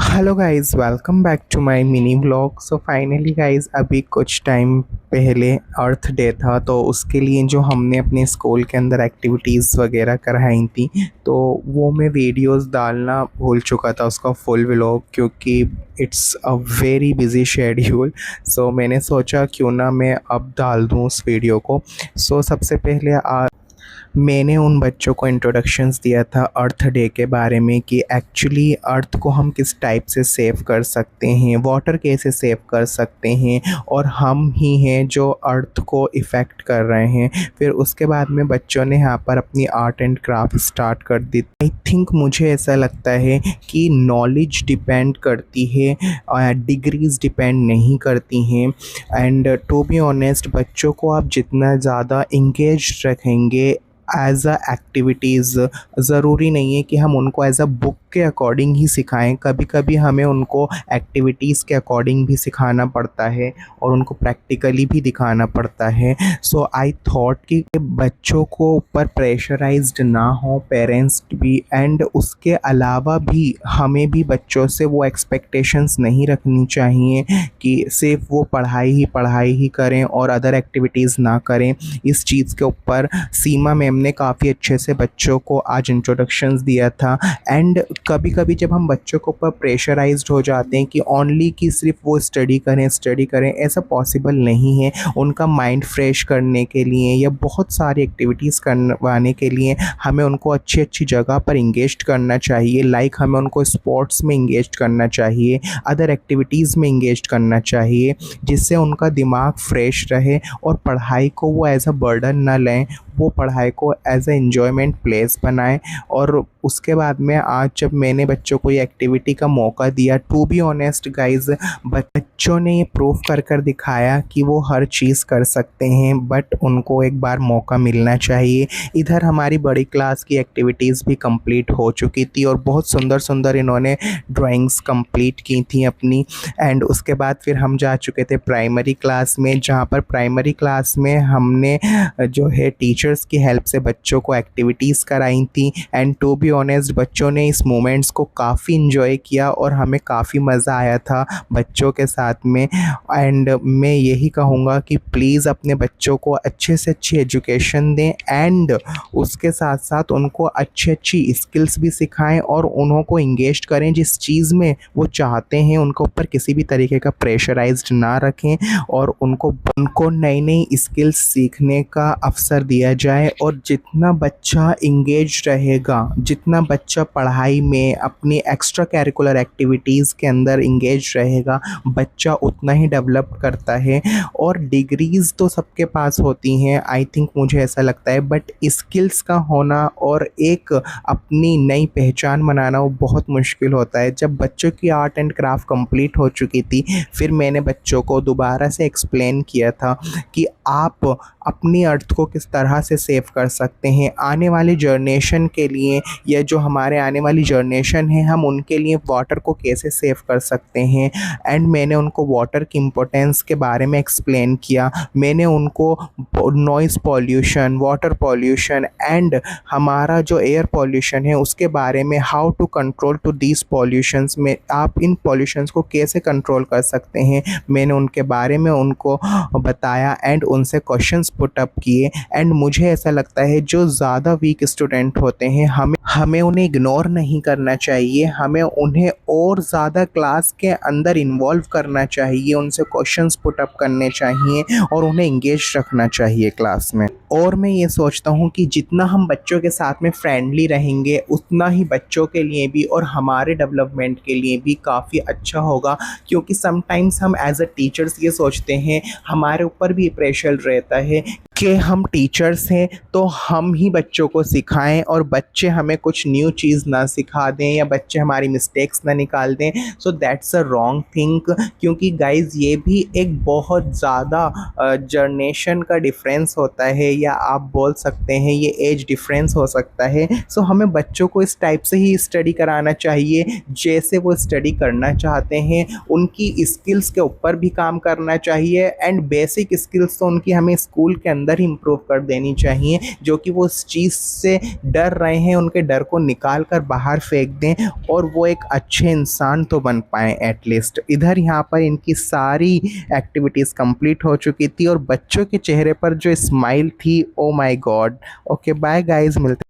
Hello guys, welcome back to my mini vlog. So finally guys, अभी कुछ time पहले अर्थ day था, तो उसके लिए जो हमने अपने स्कूल के अंदर एक्टिविटीज़ वगैरह कराई थी, तो वो मैं वीडियोस डालना भूल चुका था उसका फुल व्लॉग, क्योंकि it's a very busy schedule. So मैंने सोचा क्यों ना मैं अब डाल दूँ उस वीडियो को। सो सबसे पहले मैंने उन बच्चों को इंट्रोडक्शंस दिया था अर्थ डे के बारे में कि एक्चुअली अर्थ को हम किस टाइप से सेव कर सकते हैं, वाटर कैसे सेव कर सकते हैं, और हम ही हैं जो अर्थ को इफ़ेक्ट कर रहे हैं। फिर उसके बाद में बच्चों ने यहाँ पर अपनी आर्ट एंड क्राफ्ट स्टार्ट कर दी। आई थिंक मुझे ऐसा लगता है कि नॉलेज डिपेंड करती है, डिग्रीज़ डिपेंड नहीं करती हैं। एंड टू बी ऑनेस्ट, बच्चों को आप जितना ज़्यादा इंगेज रखेंगे एज़ अ एक्टिविटीज़, ज़रूरी नहीं है कि हम उनको एज़ अ बुक के अकॉर्डिंग ही सिखाएं। कभी कभी हमें उनको एक्टिविटीज़ के अकॉर्डिंग भी सिखाना पड़ता है और उनको प्रैक्टिकली भी दिखाना पड़ता है। सो आई थॉट कि बच्चों को ऊपर प्रेशराइज्ड ना हो पेरेंट्स भी, एंड उसके अलावा भी हमें भी बच्चों से वो एक्सपेक्टेशंस नहीं रखनी चाहिए कि सिर्फ वो पढ़ाई ही करें और अदर एक्टिविटीज़ ना करें। इस चीज़ के ऊपर सीमा मैम ने काफ़ी अच्छे से बच्चों को आज इंट्रोडक्शंस दिया था। एंड कभी कभी जब हम बच्चों के ऊपर प्रेशराइज्ड हो जाते हैं कि ओनली कि सिर्फ वो स्टडी करें, ऐसा पॉसिबल नहीं है। उनका माइंड फ्रेश करने के लिए या बहुत सारी एक्टिविटीज़ करवाने के लिए हमें उनको अच्छी अच्छी जगह पर इंगेज करना चाहिए। लाइक हमें उनको स्पोर्ट्स में इंगेज करना चाहिए, अदर एक्टिविटीज़ में इंगेज करना चाहिए, जिससे उनका दिमाग फ्रेश रहे और पढ़ाई को वो एज अ बर्डन ना लें, वो पढ़ाई को एज अ एन्जॉयमेंट प्लेस बनाएं। और उसके बाद में आज जब मैंने बच्चों को ये एक्टिविटी का मौका दिया, टू बी ऑनेस्ट गाइज, बच्चों ने ये प्रूव कर दिखाया कि वो हर चीज़ कर सकते हैं, बट उनको एक बार मौका मिलना चाहिए। इधर हमारी बड़ी क्लास की एक्टिविटीज़ भी कंप्लीट हो चुकी थी और बहुत सुंदर सुंदर इन्होंने ड्राइंग्स कंप्लीट की थी अपनी। एंड उसके बाद फिर हम जा चुके थे प्राइमरी क्लास में, जहाँ पर प्राइमरी क्लास में हमने जो है टीचर्स की हेल्प से बच्चों को एक्टिविटीज़ कराई थी। एंड टू बी ऑनेस्ट, बच्चों ने इस मोमेंट्स को काफ़ी इन्जॉय किया और हमें काफ़ी मज़ा आया था बच्चों के साथ में। एंड मैं यही कहूँगा कि प्लीज़ अपने बच्चों को अच्छे से अच्छी एजुकेशन दें, एंड उसके साथ साथ उनको अच्छी अच्छी स्किल्स भी सिखाएं और उन्हों को इंगेज करें जिस चीज़ में वो चाहते हैं। उनके ऊपर किसी भी तरीके का प्रेशराइज्ड ना रखें और उनको नई नई स्किल्स सीखने का अवसर दिया जाए। और जितना बच्चा इंगेज रहेगा, जितना बच्चा पढ़ाई में अपनी एक्स्ट्रा करिकुलर एक्टिविटीज़ के अंदर इंगेज रहेगा, बच्चा उतना ही डेवलप करता है। और डिग्रीज़ तो सबके पास होती हैं, आई थिंक मुझे ऐसा लगता है, बट स्किल्स का होना और एक अपनी नई पहचान बनाना वो बहुत मुश्किल होता है। जब बच्चों की आर्ट एंड क्राफ्ट कंप्लीट हो चुकी थी, फिर मैंने बच्चों को दोबारा से एक्सप्लेन किया था कि आप अपनी अर्थ को किस तरह से सेव कर सकते हैं आने वाली जनरेशन के लिए, या जो हमारे आने वाली जनरेशन है हम उनके लिए वाटर को कैसे सेव कर सकते हैं। एंड मैंने उनको वाटर की इम्पोर्टेंस के बारे में एक्सप्लेन किया। मैंने उनको noise pollution, water pollution and हमारा जो एयर पॉल्यूशन है उसके बारे में, how to control to these pollutions में, आप इन पॉल्यूशंस को कैसे कंट्रोल कर सकते हैं, मैंने उनके बारे में उनको बताया एंड उनसे क्वेश्चंस पुट अप किए। एंड मुझे ऐसा लगता है जो ज़्यादा वीक स्टूडेंट होते हैं हमें उन्हें इग्नोर नहीं करना चाहिए, हमें उन्हें और ज़्यादा क्लास के अंदर इन्वॉल्व करना चाहिए, उनसे क्वेश्चंस पुट अप करने चाहिए और उन्हें इंगेज रखना चाहिए क्लास में। और मैं ये सोचता हूँ कि जितना हम बच्चों के साथ में फ्रेंडली रहेंगे, उतना ही बच्चों के लिए भी और हमारे डेवलपमेंट के लिए भी काफ़ी अच्छा होगा। क्योंकि समटाइम्स हम एज अ टीचर्स ये सोचते हैं, हमारे ऊपर भी प्रेशर रहता है कि हम टीचर्स हैं तो हम ही बच्चों को सिखाएं और बच्चे हमें कुछ न्यू चीज़ ना सिखा दें या बच्चे हमारी मिस्टेक्स ना निकाल दें। So that's a wrong thing, क्योंकि गाइज ये भी एक बहुत ज़्यादा जनरेशन का डिफरेंस होता है, या आप बोल सकते हैं ये एज डिफरेंस हो सकता है। सो हमें बच्चों को इस टाइप से ही स्टडी कराना चाहिए जैसे वो स्टडी करना चाहते हैं। उनकी स्किल्स के ऊपर भी काम करना चाहिए, एंड बेसिक स्किल्स तो उनकी हमें स्कूल के अंदर अंदर ही इम्प्रूव कर देनी चाहिए, जो कि वो उस चीज़ से डर रहे हैं उनके डर को निकाल कर बाहर फेंक दें और वो एक अच्छे इंसान तो बन पाएँ एटलीस्ट। इधर यहाँ पर इनकी सारी एक्टिविटीज़ कंप्लीट हो चुकी थी और बच्चों के चेहरे पर जो स्माइल थी, oh my god. Okay bye guys, मिलते